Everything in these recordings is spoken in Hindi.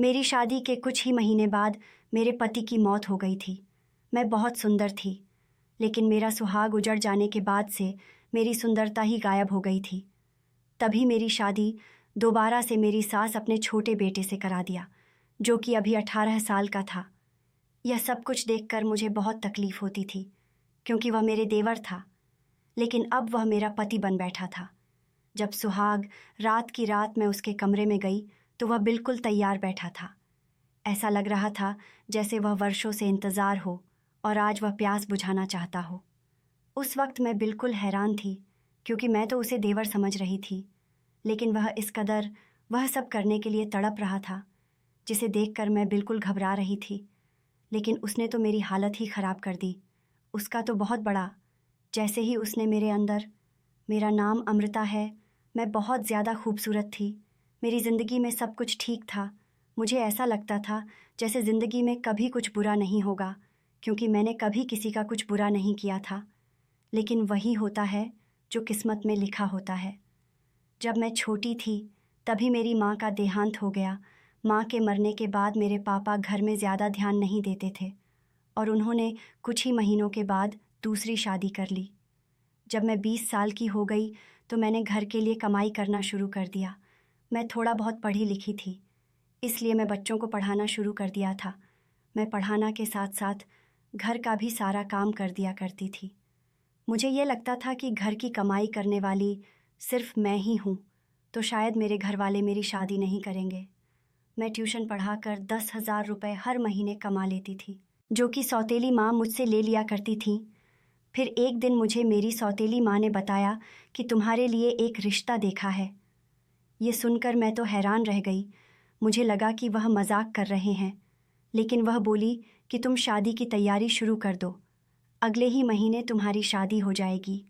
मेरी शादी के कुछ ही महीने बाद मेरे पति की मौत हो गई थी। मैं बहुत सुंदर थी, लेकिन मेरा सुहाग उजड़ जाने के बाद से मेरी सुंदरता ही गायब हो गई थी। तभी मेरी शादी दोबारा से मेरी सास अपने छोटे बेटे से करा दिया, जो कि अभी 18 साल का था। यह सब कुछ देखकर मुझे बहुत तकलीफ होती थी, क्योंकि वह मेरे देवर था, लेकिन अब वह मेरा पति बन बैठा था। जब सुहाग रात की रात मैं उसके कमरे में गई तो वह बिल्कुल तैयार बैठा था। ऐसा लग रहा था जैसे वह वर्षों से इंतज़ार हो और आज वह प्यास बुझाना चाहता हो। उस वक्त मैं बिल्कुल हैरान थी, क्योंकि मैं तो उसे देवर समझ रही थी, लेकिन वह इस कदर वह सब करने के लिए तड़प रहा था, जिसे देखकर मैं बिल्कुल घबरा रही थी। लेकिन उसने तो मेरी हालत ही ख़राब कर दी। उसका तो बहुत बड़ा। जैसे ही उसने मेरे अंदर, मेरा नाम अमृता है, मैं बहुत ज़्यादा खूबसूरत थी, मेरी ज़िंदगी में सब कुछ ठीक था। मुझे ऐसा लगता था जैसे ज़िंदगी में कभी कुछ बुरा नहीं होगा, क्योंकि मैंने कभी किसी का कुछ बुरा नहीं किया था। लेकिन वही होता है जो किस्मत में लिखा होता है। जब मैं छोटी थी तभी मेरी माँ का देहांत हो गया। माँ के मरने के बाद मेरे पापा घर में ज़्यादा ध्यान नहीं देते थे और उन्होंने कुछ ही महीनों के बाद दूसरी शादी कर ली। जब मैं 20 साल की हो गई तो मैंने घर के लिए कमाई करना शुरू कर दिया। मैं थोड़ा बहुत पढ़ी लिखी थी, इसलिए मैं बच्चों को पढ़ाना शुरू कर दिया था। मैं पढ़ाना के साथ साथ घर का भी सारा काम कर दिया करती थी। मुझे ये लगता था कि घर की कमाई करने वाली सिर्फ मैं ही हूँ, तो शायद मेरे घर वाले मेरी शादी नहीं करेंगे। मैं ट्यूशन पढ़ाकर 10,000 रुपये हर महीने कमा लेती थी, जो कि सौतेली माँ मुझसे ले लिया करती थी। फिर एक दिन मुझे मेरी सौतेली माँ ने बताया कि तुम्हारे लिए एक रिश्ता देखा है। ये सुनकर मैं तो हैरान रह गई। मुझे लगा कि वह मजाक कर रहे हैं, लेकिन वह बोली कि तुम शादी की तैयारी शुरू कर दो, अगले ही महीने तुम्हारी शादी हो जाएगी।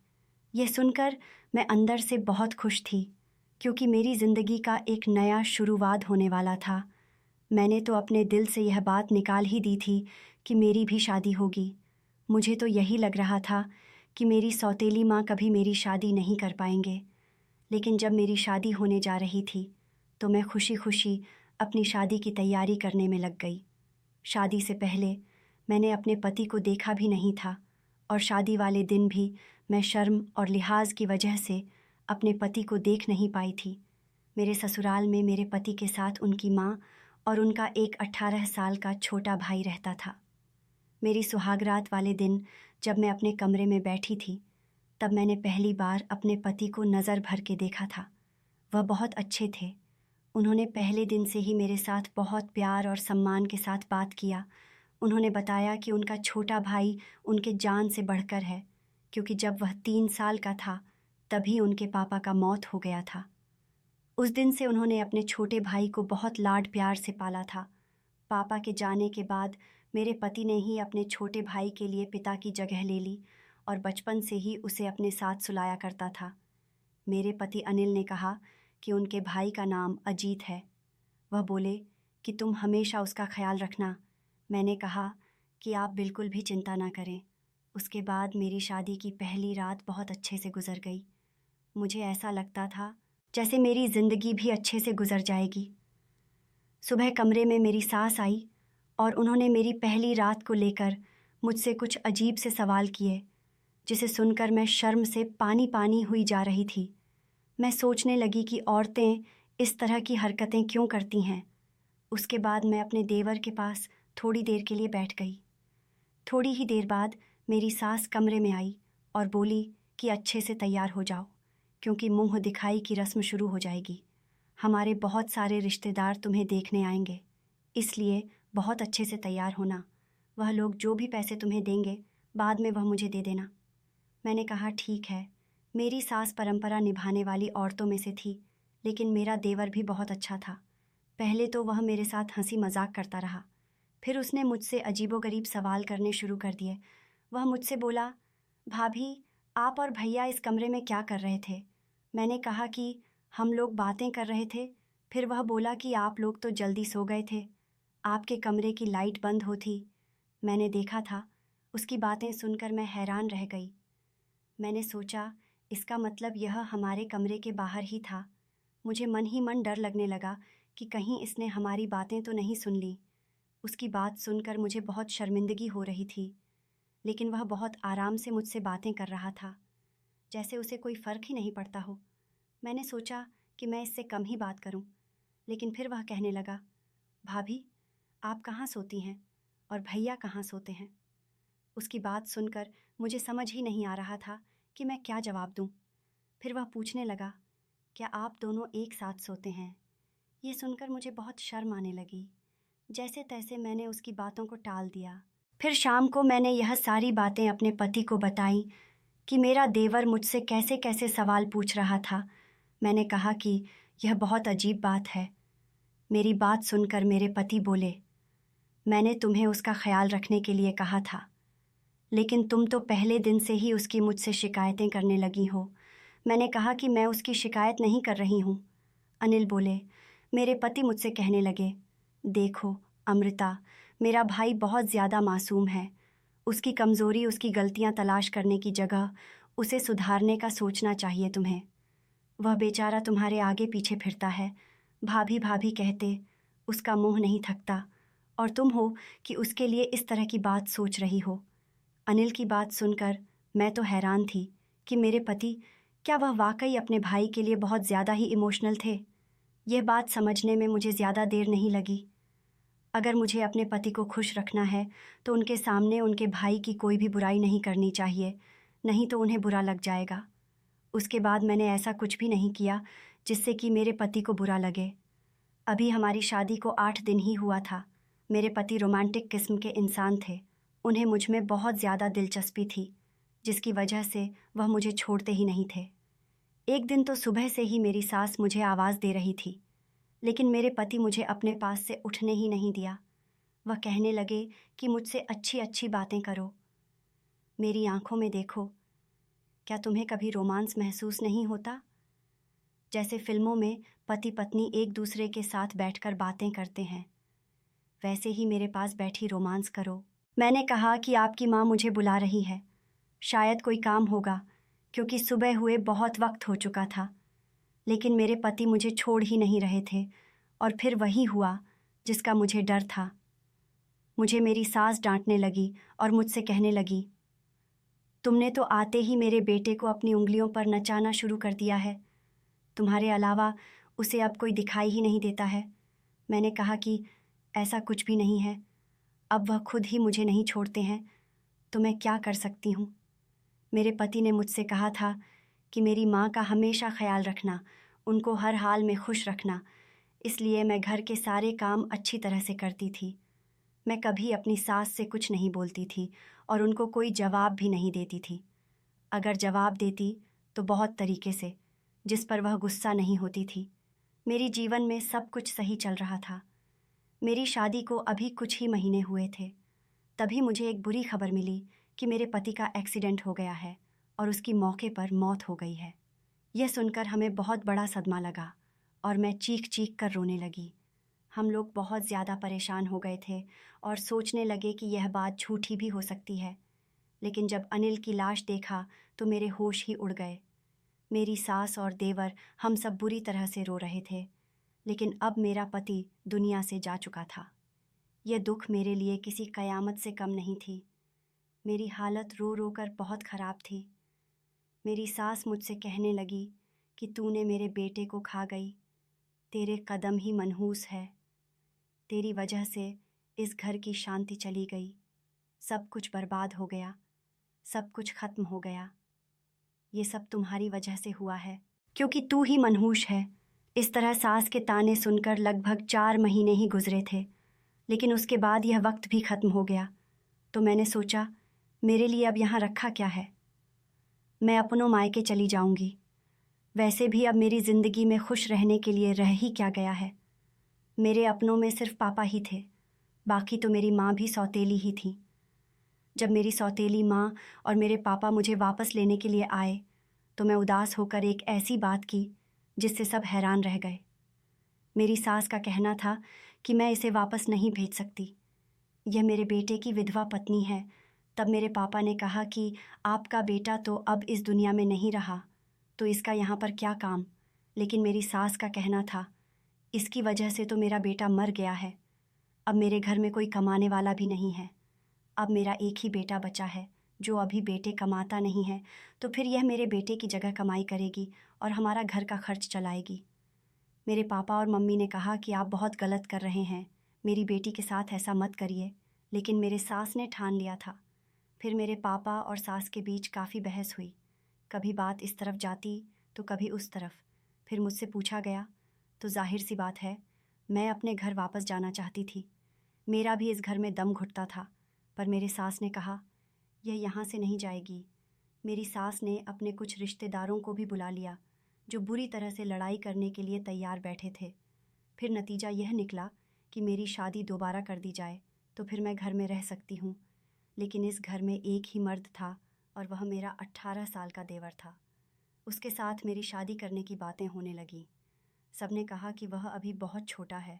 यह सुनकर मैं अंदर से बहुत खुश थी, क्योंकि मेरी ज़िंदगी का एक नया शुरुआत होने वाला था। मैंने तो अपने दिल से यह बात निकाल ही दी थी कि मेरी भी शादी होगी। मुझे तो यही लग रहा था कि मेरी सौतेली माँ कभी मेरी शादी नहीं कर पाएंगे। लेकिन जब मेरी शादी होने जा रही थी तो मैं खुशी खुशी अपनी शादी की तैयारी करने में लग गई। शादी से पहले मैंने अपने पति को देखा भी नहीं था और शादी वाले दिन भी मैं शर्म और लिहाज की वजह से अपने पति को देख नहीं पाई थी। मेरे ससुराल में मेरे पति के साथ उनकी माँ और उनका एक 18 साल का छोटा भाई रहता था। मेरी सुहागरात वाले दिन जब मैं अपने कमरे में बैठी थी, तब मैंने पहली बार अपने पति को नज़र भर के देखा था। वह बहुत अच्छे थे। उन्होंने पहले दिन से ही मेरे साथ बहुत प्यार और सम्मान के साथ बात किया। उन्होंने बताया कि उनका छोटा भाई उनके जान से बढ़कर है, क्योंकि जब वह 3 साल का था तभी उनके पापा का मौत हो गया था। उस दिन से उन्होंने अपने छोटे भाई को बहुत लाड प्यार से पाला था। पापा के जाने के बाद मेरे पति ने ही अपने छोटे भाई के लिए पिता की जगह ले ली और बचपन से ही उसे अपने साथ सुलाया करता था। मेरे पति अनिल ने कहा कि उनके भाई का नाम अजीत है। वह बोले कि तुम हमेशा उसका ख्याल रखना। मैंने कहा कि आप बिल्कुल भी चिंता ना करें। उसके बाद मेरी शादी की पहली रात बहुत अच्छे से गुजर गई। मुझे ऐसा लगता था जैसे मेरी ज़िंदगी भी अच्छे से गुजर जाएगी। सुबह कमरे में मेरी सास आई और उन्होंने मेरी पहली रात को लेकर मुझसे कुछ अजीब से सवाल किए, जिसे सुनकर मैं शर्म से पानी पानी हुई जा रही थी। मैं सोचने लगी कि औरतें इस तरह की हरकतें क्यों करती हैं। उसके बाद मैं अपने देवर के पास थोड़ी देर के लिए बैठ गई। थोड़ी ही देर बाद मेरी सास कमरे में आई और बोली कि अच्छे से तैयार हो जाओ, क्योंकि मुंह दिखाई की रस्म शुरू हो जाएगी। हमारे बहुत सारे रिश्तेदार तुम्हें देखने आएंगे, इसलिए बहुत अच्छे से तैयार होना। वह लोग जो भी पैसे तुम्हें देंगे बाद में वह मुझे दे देना। मैंने कहा ठीक है। मेरी सास परंपरा निभाने वाली औरतों में से थी, लेकिन मेरा देवर भी बहुत अच्छा था। पहले तो वह मेरे साथ हंसी मजाक करता रहा, फिर उसने मुझसे अजीबोगरीब सवाल करने शुरू कर दिए। वह मुझसे बोला, भाभी आप और भैया इस कमरे में क्या कर रहे थे? मैंने कहा कि हम लोग बातें कर रहे थे। फिर वह बोला कि आप लोग तो जल्दी सो गए थे, आपके कमरे की लाइट बंद हो थी। मैंने देखा था। उसकी बातें सुनकर मैं हैरान रह गई। मैंने सोचा इसका मतलब यह हमारे कमरे के बाहर ही था। मुझे मन ही मन डर लगने लगा कि कहीं इसने हमारी बातें तो नहीं सुन ली। उसकी बात सुनकर मुझे बहुत शर्मिंदगी हो रही थी, लेकिन वह बहुत आराम से मुझसे बातें कर रहा था, जैसे उसे कोई फ़र्क ही नहीं पड़ता हो। मैंने सोचा कि मैं इससे कम ही बात करूं, लेकिन फिर वह कहने लगा, भाभी, आप कहाँ सोती हैं और भैया कहाँ सोते हैं? उसकी बात सुनकर मुझे समझ ही नहीं आ रहा था कि मैं क्या जवाब दूं। फिर वह पूछने लगा, क्या आप दोनों एक साथ सोते हैं? ये सुनकर मुझे बहुत शर्म आने लगी। जैसे तैसे मैंने उसकी बातों को टाल दिया। फिर शाम को मैंने यह सारी बातें अपने पति को बताई कि मेरा देवर मुझसे कैसे कैसे सवाल पूछ रहा था। मैंने कहा कि यह बहुत अजीब बात है। मेरी बात सुनकर मेरे पति बोले, मैंने तुम्हें उसका ख्याल रखने के लिए कहा था, लेकिन तुम तो पहले दिन से ही उसकी मुझसे शिकायतें करने लगी हो। मैंने कहा कि मैं उसकी शिकायत नहीं कर रही हूँ। अनिल बोले। मेरे पति मुझसे कहने लगे, देखो अमृता, मेरा भाई बहुत ज़्यादा मासूम है। उसकी कमज़ोरी उसकी गलतियाँ तलाश करने की जगह उसे सुधारने का सोचना चाहिए तुम्हें। वह बेचारा तुम्हारे आगे पीछे फिरता है, भाभी भाभी कहते, उसका मुंह नहीं थकता, और तुम हो कि उसके लिए इस तरह की बात सोच रही हो। अनिल की बात सुनकर मैं तो हैरान थी कि मेरे पति, क्या वह वाकई अपने भाई के लिए बहुत ज़्यादा ही इमोशनल थे? यह बात समझने में मुझे ज़्यादा देर नहीं लगी। अगर मुझे अपने पति को खुश रखना है तो उनके सामने उनके भाई की कोई भी बुराई नहीं करनी चाहिए, नहीं तो उन्हें बुरा लग जाएगा। उसके बाद मैंने ऐसा कुछ भी नहीं किया जिससे कि मेरे पति को बुरा लगे। अभी हमारी शादी को 8 दिन ही हुआ था। मेरे पति रोमांटिक किस्म के इंसान थे। उन्हें मुझ में बहुत ज़्यादा दिलचस्पी थी, जिसकी वजह से वह मुझे छोड़ते ही नहीं थे। एक दिन तो सुबह से ही मेरी सास मुझे आवाज़ दे रही थी, लेकिन मेरे पति मुझे अपने पास से उठने ही नहीं दिया। वह कहने लगे कि मुझसे अच्छी अच्छी बातें करो, मेरी आंखों में देखो। क्या तुम्हें कभी रोमांस महसूस नहीं होता? जैसे फिल्मों में पति पत्नी एक दूसरे के साथ बैठकर बातें करते हैं, वैसे ही मेरे पास बैठी रोमांस करो। मैंने कहा कि आपकी माँ मुझे बुला रही है, शायद कोई काम होगा, क्योंकि सुबह हुए बहुत वक्त हो चुका था। लेकिन मेरे पति मुझे छोड़ ही नहीं रहे थे, और फिर वही हुआ जिसका मुझे डर था। मुझे मेरी सास डांटने लगी और मुझसे कहने लगी, तुमने तो आते ही मेरे बेटे को अपनी उंगलियों पर नचाना शुरू कर दिया है। तुम्हारे अलावा उसे अब कोई दिखाई ही नहीं देता है। मैंने कहा कि ऐसा कुछ भी नहीं है, अब वह खुद ही मुझे नहीं छोड़ते हैं, तो मैं क्या कर सकती हूँ। मेरे पति ने मुझसे कहा था कि मेरी माँ का हमेशा ख्याल रखना, उनको हर हाल में खुश रखना, इसलिए मैं घर के सारे काम अच्छी तरह से करती थी। मैं कभी अपनी सास से कुछ नहीं बोलती थी और उनको कोई जवाब भी नहीं देती थी। अगर जवाब देती तो बहुत तरीके से, जिस पर वह गुस्सा नहीं होती थी। मेरी जीवन में सब कुछ सही चल रहा था। मेरी शादी को अभी कुछ ही महीने हुए थे, तभी मुझे एक बुरी खबर मिली कि मेरे पति का एक्सीडेंट हो गया है और उसकी मौके पर मौत हो गई है। यह सुनकर हमें बहुत बड़ा सदमा लगा और मैं चीख चीख कर रोने लगी। हम लोग बहुत ज़्यादा परेशान हो गए थे और सोचने लगे कि यह बात झूठी भी हो सकती है। लेकिन जब अनिल की लाश देखा तो मेरे होश ही उड़ गए। मेरी सास और देवर हम सब बुरी तरह से रो रहे थे, लेकिन अब मेरा पति दुनिया से जा चुका था। यह दुख मेरे लिए किसी कयामत से कम नहीं थी। मेरी हालत रो रो कर बहुत ख़राब थी। मेरी सास मुझसे कहने लगी कि तूने मेरे बेटे को खा गई, तेरे कदम ही मनहूस है, तेरी वजह से इस घर की शांति चली गई, सब कुछ बर्बाद हो गया, सब कुछ ख़त्म हो गया। ये सब तुम्हारी वजह से हुआ है, क्योंकि तू ही मनहूस है। इस तरह सास के ताने सुनकर लगभग 4 महीने ही गुजरे थे, लेकिन उसके बाद यह वक्त भी ख़त्म हो गया। तो मैंने सोचा, मेरे लिए अब यहाँ रखा क्या है। मैं अपनों मायके चली जाऊंगी। वैसे भी अब मेरी ज़िंदगी में खुश रहने के लिए रह ही क्या गया है। मेरे अपनों में सिर्फ पापा ही थे, बाकी तो मेरी माँ भी सौतेली ही थी। जब मेरी सौतेली माँ और मेरे पापा मुझे वापस लेने के लिए आए तो मैं उदास होकर एक ऐसी बात की जिससे सब हैरान रह गए। मेरी सास का कहना था कि मैं इसे वापस नहीं भेज सकती, यह मेरे बेटे की विधवा पत्नी है। तब मेरे पापा ने कहा कि आपका बेटा तो अब इस दुनिया में नहीं रहा, तो इसका यहाँ पर क्या काम। लेकिन मेरी सास का कहना था इसकी वजह से तो मेरा बेटा मर गया है। अब मेरे घर में कोई कमाने वाला भी नहीं है। अब मेरा एक ही बेटा बचा है जो अभी बेटे कमाता नहीं है, तो फिर यह मेरे बेटे की जगह कमाई करेगी और हमारा घर का खर्च चलाएगी। मेरे पापा और मम्मी ने कहा कि आप बहुत गलत कर रहे हैं, मेरी बेटी के साथ ऐसा मत करिए, लेकिन मेरे सास ने ठान लिया था। फिर मेरे पापा और सास के बीच काफ़ी बहस हुई। कभी बात इस तरफ जाती तो कभी उस तरफ। फिर मुझसे पूछा गया तो जाहिर सी बात है, मैं अपने घर वापस जाना चाहती थी। मेरा भी इस घर में दम घुटता था, पर मेरे सास ने कहा यह यहाँ से नहीं जाएगी। मेरी सास ने अपने कुछ रिश्तेदारों को भी बुला लिया जो बुरी तरह से लड़ाई करने के लिए तैयार बैठे थे। फिर नतीजा यह निकला कि मेरी शादी दोबारा कर दी जाए तो फिर मैं घर में रह सकती हूँ। लेकिन इस घर में एक ही मर्द था और वह मेरा 18 साल का देवर था। उसके साथ मेरी शादी करने की बातें होने लगीं। सबने कहा कि वह अभी बहुत छोटा है,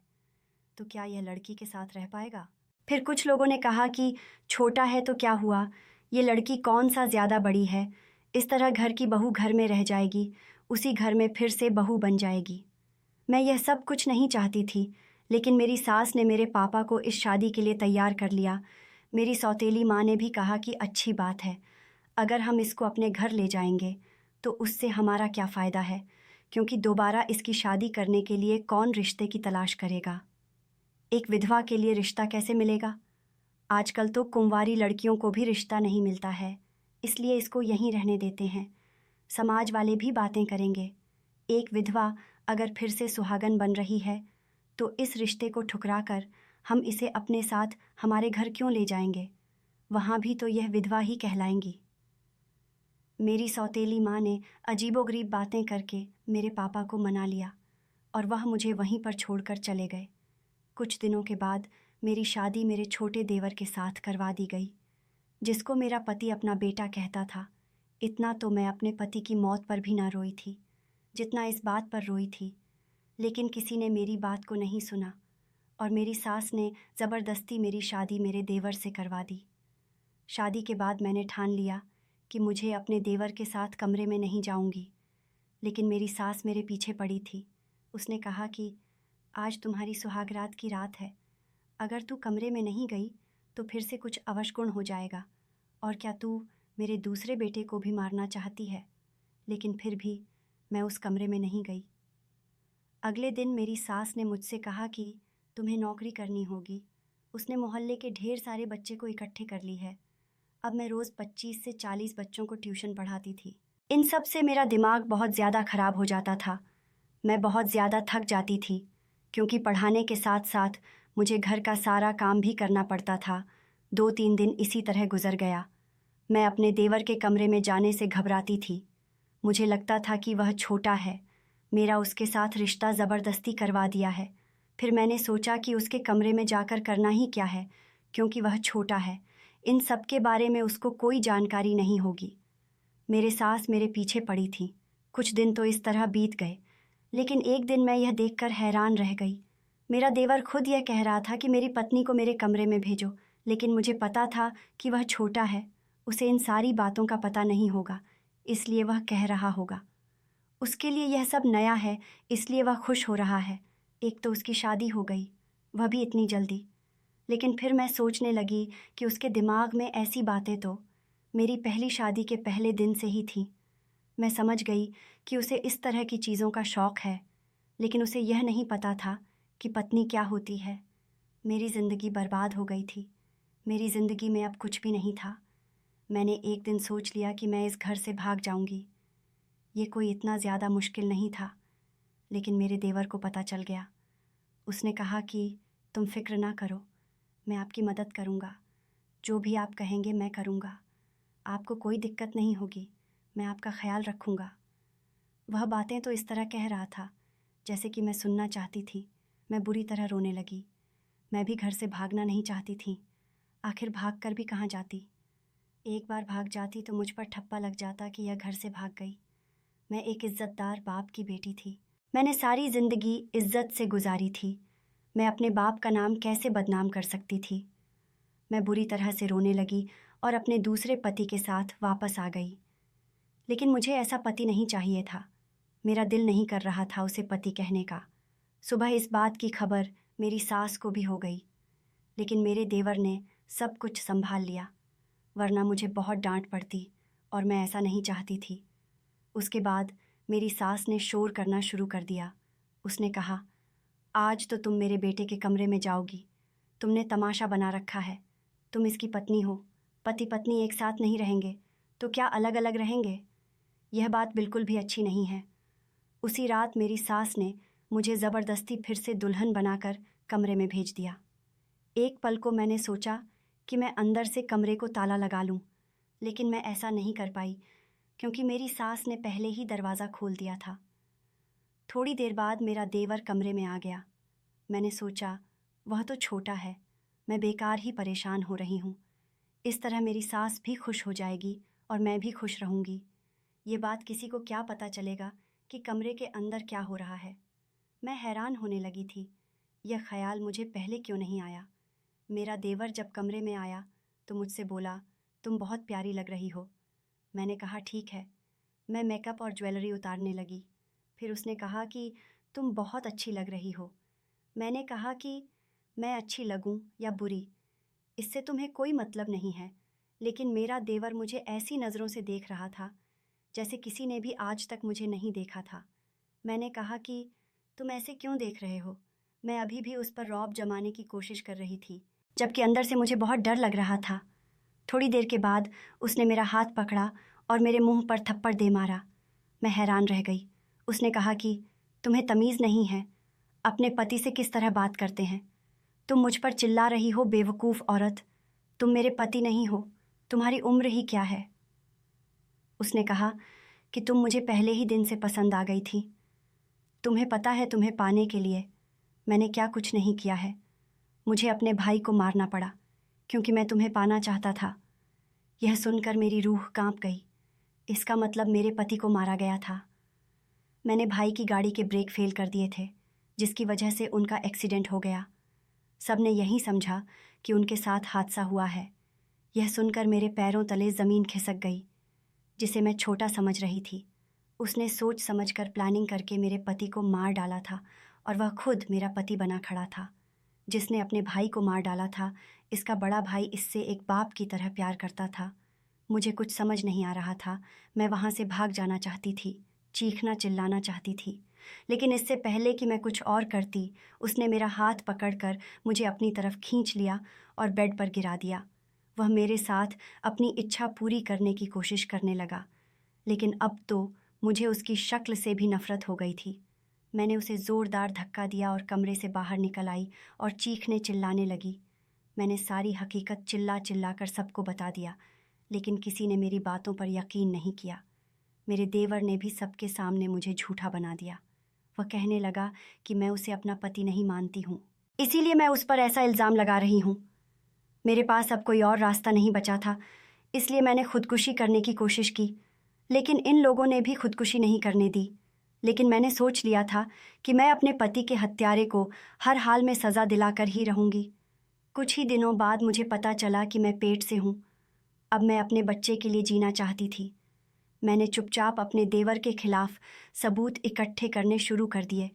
तो क्या यह लड़की के साथ रह पाएगा? फिर कुछ लोगों ने कहा कि छोटा है तो क्या हुआ, ये लड़की कौन सा ज़्यादा बड़ी है, इस तरह घर की बहू घर में रह जाएगी, उसी घर में फिर से बहू बन जाएगी। मैं यह सब कुछ नहीं चाहती थी, लेकिन मेरी सास ने मेरे पापा को इस शादी के लिए तैयार कर लिया। मेरी सौतेली माँ ने भी कहा कि अच्छी बात है, अगर हम इसको अपने घर ले जाएंगे तो उससे हमारा क्या फ़ायदा है, क्योंकि दोबारा इसकी शादी करने के लिए कौन रिश्ते की तलाश करेगा। एक विधवा के लिए रिश्ता कैसे मिलेगा? आजकल तो कुंवारी लड़कियों को भी रिश्ता नहीं मिलता है, इसलिए इसको यहीं रहने देते हैं। समाज वाले भी बातें करेंगे। एक विधवा अगर फिर से सुहागन बन रही है तो इस रिश्ते को ठुकराकर हम इसे अपने साथ हमारे घर क्यों ले जाएंगे? वहाँ भी तो यह विधवा ही कहलाएंगी। मेरी सौतेली माँ ने अजीबोगरीब बातें करके मेरे पापा को मना लिया और वह मुझे वहीं पर छोड़कर चले गए। कुछ दिनों के बाद मेरी शादी मेरे छोटे देवर के साथ करवा दी गई, जिसको मेरा पति अपना बेटा कहता था। इतना तो मैं अपने पति की मौत पर भी ना रोई थी जितना इस बात पर रोई थी, लेकिन किसी ने मेरी बात को नहीं सुना और मेरी सास ने ज़बरदस्ती मेरी शादी मेरे देवर से करवा दी। शादी के बाद मैंने ठान लिया कि मुझे अपने देवर के साथ कमरे में नहीं जाऊंगी, लेकिन मेरी सास मेरे पीछे पड़ी थी। उसने कहा कि आज तुम्हारी सुहागरात की रात है, अगर तू कमरे में नहीं गई तो फिर से कुछ अवशगुण हो जाएगा, और क्या तू मेरे दूसरे बेटे को भी मारना चाहती है? लेकिन फिर भी मैं उस कमरे में नहीं गई। अगले दिन मेरी सास ने मुझसे कहा कि तुम्हें नौकरी करनी होगी। उसने मोहल्ले के ढेर सारे बच्चे को इकट्ठे कर ली है। अब मैं रोज़ 25 से 40 बच्चों को ट्यूशन पढ़ाती थी। इन सब से मेरा दिमाग बहुत ज़्यादा ख़राब हो जाता था। मैं बहुत ज़्यादा थक जाती थी, क्योंकि पढ़ाने के साथ साथ मुझे घर का सारा काम भी करना पड़ता था। 2-3 दिन इसी तरह गुजर गया। मैं अपने देवर के कमरे में जाने से घबराती थी। मुझे लगता था कि वह छोटा है, मेरा उसके साथ रिश्ता ज़बरदस्ती करवा दिया है। फिर मैंने सोचा कि उसके कमरे में जाकर करना ही क्या है, क्योंकि वह छोटा है, इन सब के बारे में उसको कोई जानकारी नहीं होगी। मेरे सास मेरे पीछे पड़ी थी। कुछ दिन तो इस तरह बीत गए, लेकिन एक दिन मैं यह देखकर हैरान रह गई। मेरा देवर खुद यह कह रहा था कि मेरी पत्नी को मेरे कमरे में भेजो, लेकिन मुझे पता था कि वह छोटा है, उसे इन सारी बातों का पता नहीं होगा, इसलिए वह कह रहा होगा। उसके लिए यह सब नया है, इसलिए वह खुश हो रहा है। एक तो उसकी शादी हो गई, वह भी इतनी जल्दी। लेकिन फिर मैं सोचने लगी कि उसके दिमाग में ऐसी बातें तो मेरी पहली शादी के पहले दिन से ही थी। मैं समझ गई कि उसे इस तरह की चीज़ों का शौक़ है, लेकिन उसे यह नहीं पता था कि पत्नी क्या होती है। मेरी ज़िंदगी बर्बाद हो गई थी। मेरी ज़िंदगी में अब कुछ भी नहीं था। मैंने एक दिन सोच लिया कि मैं इस घर से भाग जाऊंगी। ये कोई इतना ज़्यादा मुश्किल नहीं था, लेकिन मेरे देवर को पता चल गया। उसने कहा कि तुम फिक्र ना करो, मैं आपकी मदद करूँगा, जो भी आप कहेंगे मैं करूँगा, आपको कोई दिक्कत नहीं होगी, मैं आपका ख्याल रखूँगा। वह बातें तो इस तरह कह रहा था जैसे कि मैं सुनना चाहती थी। मैं बुरी तरह रोने लगी। मैं भी घर से भागना नहीं चाहती थी, आखिर भाग कर भी कहाँ जाती। एक बार भाग जाती तो मुझ पर ठप्पा लग जाता कि यह घर से भाग गई। मैं एक इज़्ज़तदार बाप की बेटी थी। मैंने सारी ज़िंदगी इज़्ज़त से गुजारी थी। मैं अपने बाप का नाम कैसे बदनाम कर सकती थी? मैं बुरी तरह से रोने लगी और अपने दूसरे पति के साथ वापस आ गई। लेकिन मुझे ऐसा पति नहीं चाहिए था। मेरा दिल नहीं कर रहा था उसे पति कहने का। सुबह इस बात की खबर मेरी सास को भी हो गई, लेकिन मेरे देवर ने सब कुछ संभाल लिया, वरना मुझे बहुत डांट पड़ती और मैं ऐसा नहीं चाहती थी। उसके बाद मेरी सास ने शोर करना शुरू कर दिया। उसने कहा, आज तो तुम मेरे बेटे के कमरे में जाओगी। तुमने तमाशा बना रखा है। तुम इसकी पत्नी हो, पति पत्नी एक साथ नहीं रहेंगे तो क्या अलग अलग रहेंगे? यह बात बिल्कुल भी अच्छी नहीं है। उसी रात मेरी सास ने मुझे ज़बरदस्ती फिर से दुल्हन बनाकर कमरे में भेज दिया। एक पल को मैंने सोचा कि मैं अंदर से कमरे को ताला लगा लूं, लेकिन मैं ऐसा नहीं कर पाई क्योंकि मेरी सास ने पहले ही दरवाज़ा खोल दिया था। थोड़ी देर बाद मेरा देवर कमरे में आ गया। मैंने सोचा, वह तो छोटा है, मैं बेकार ही परेशान हो रही हूँ। इस तरह मेरी सास भी खुश हो जाएगी और मैं भी खुश रहूँगी। ये बात किसी को क्या पता चलेगा कि कमरे के अंदर क्या हो रहा है। मैं हैरान होने लगी थी। यह ख्याल मुझे पहले क्यों नहीं आया। मेरा देवर जब कमरे में आया तो मुझसे बोला, तुम बहुत प्यारी लग रही हो। मैंने कहा, ठीक है। मैं मेकअप और ज्वेलरी उतारने लगी। फिर उसने कहा कि तुम बहुत अच्छी लग रही हो। मैंने कहा कि मैं अच्छी लगूं या बुरी, इससे तुम्हें कोई मतलब नहीं है, लेकिन मेरा देवर मुझे ऐसी नज़रों से देख रहा था जैसे किसी ने भी आज तक मुझे नहीं देखा था। मैंने कहा कि तुम ऐसे क्यों देख रहे हो? मैं अभी भी उस पर रौब जमाने की कोशिश कर रही थी, जबकि अंदर से मुझे बहुत डर लग रहा था। थोड़ी देर के बाद उसने मेरा हाथ पकड़ा और मेरे मुंह पर थप्पड़ दे मारा। मैं हैरान रह गई। उसने कहा कि तुम्हें तमीज़ नहीं है, अपने पति से किस तरह बात करते हैं? तुम मुझ पर चिल्ला रही हो, बेवकूफ़ औरत। तुम मेरे पति नहीं हो, तुम्हारी उम्र ही क्या है? उसने कहा कि तुम मुझे पहले ही दिन से पसंद आ गई थी। तुम्हें पता है, तुम्हें पाने के लिए मैंने क्या कुछ नहीं किया है। मुझे अपने भाई को मारना पड़ा क्योंकि मैं तुम्हें पाना चाहता था। यह सुनकर मेरी रूह कांप गई। इसका मतलब मेरे पति को मारा गया था। मैंने भाई की गाड़ी के ब्रेक फेल कर दिए थे, जिसकी वजह से उनका एक्सीडेंट हो गया। सब ने यही समझा कि उनके साथ हादसा हुआ है। यह सुनकर मेरे पैरों तले ज़मीन खिसक गई। जिसे मैं छोटा समझ रही थी, उसने सोच समझकर प्लानिंग करके मेरे पति को मार डाला था और वह खुद मेरा पति बना खड़ा था। जिसने अपने भाई को मार डाला था, इसका बड़ा भाई इससे एक बाप की तरह प्यार करता था। मुझे कुछ समझ नहीं आ रहा था। मैं वहाँ से भाग जाना चाहती थी, चीखना चिल्लाना चाहती थी, लेकिन इससे पहले कि मैं कुछ और करती, उसने मेरा हाथ पकड़कर मुझे अपनी तरफ खींच लिया और बेड पर गिरा दिया। वह मेरे साथ अपनी इच्छा पूरी करने की कोशिश करने लगा, लेकिन अब तो मुझे उसकी शक्ल से भी नफ़रत हो गई थी। मैंने उसे ज़ोरदार धक्का दिया और कमरे से बाहर निकल आई और चीखने चिल्लाने लगी। मैंने सारी हकीकत चिल्ला चिल्ला कर सबको बता दिया, लेकिन किसी ने मेरी बातों पर यकीन नहीं किया। मेरे देवर ने भी सबके सामने मुझे झूठा बना दिया। वह कहने लगा कि मैं उसे अपना पति नहीं मानती हूँ, इसीलिए मैं उस पर ऐसा इल्ज़ाम लगा रही हूँ। मेरे पास अब कोई और रास्ता नहीं बचा था, इसलिए मैंने खुदकुशी करने की कोशिश की, लेकिन इन लोगों ने भी खुदकुशी नहीं करने दी। लेकिन मैंने सोच लिया था कि मैं अपने पति के हत्यारे को हर हाल में सज़ा दिलाकर ही रहूँगी। कुछ ही दिनों बाद मुझे पता चला कि मैं पेट से हूँ। अब मैं अपने बच्चे के लिए जीना चाहती थी। मैंने चुपचाप अपने देवर के खिलाफ सबूत इकट्ठे करने शुरू कर दिए,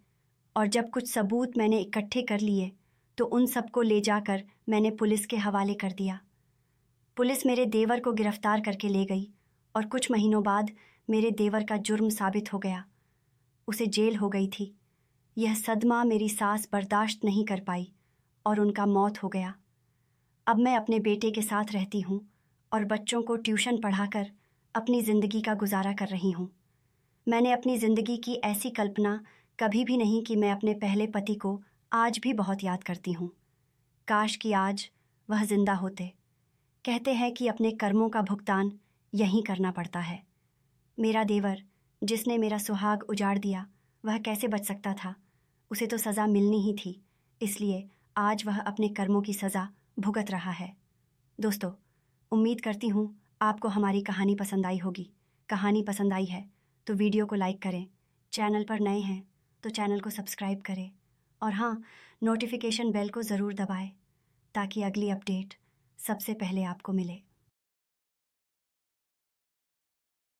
और जब कुछ सबूत मैंने इकट्ठे कर लिए तो उन सबको ले जाकर मैंने पुलिस के हवाले कर दिया। पुलिस मेरे देवर को गिरफ्तार करके ले गई और कुछ महीनों बाद मेरे देवर का जुर्म साबित हो गया। उसे जेल हो गई थी। यह सदमा मेरी सास बर्दाश्त नहीं कर पाई और उनका मौत हो गया। अब मैं अपने बेटे के साथ रहती हूँ और बच्चों को ट्यूशन पढ़ाकर अपनी ज़िंदगी का गुजारा कर रही हूँ। मैंने अपनी ज़िंदगी की ऐसी कल्पना कभी भी नहीं कि मैं अपने पहले पति को आज भी बहुत याद करती हूँ। काश कि आज वह जिंदा होते। कहते हैं कि अपने कर्मों का भुगतान यहीं करना पड़ता है। मेरा देवर, जिसने मेरा सुहाग उजाड़ दिया, वह कैसे बच सकता था? उसे तो सज़ा मिलनी ही थी, इसलिए आज वह अपने कर्मों की सज़ा भुगत रहा है। दोस्तों, उम्मीद करती हूँ आपको हमारी कहानी पसंद आई होगी। कहानी पसंद आई है तो वीडियो को लाइक करें, चैनल पर नए हैं तो चैनल को सब्सक्राइब करें, और हाँ, नोटिफिकेशन बेल को ज़रूर दबाएं ताकि अगली अपडेट सबसे पहले आपको मिले।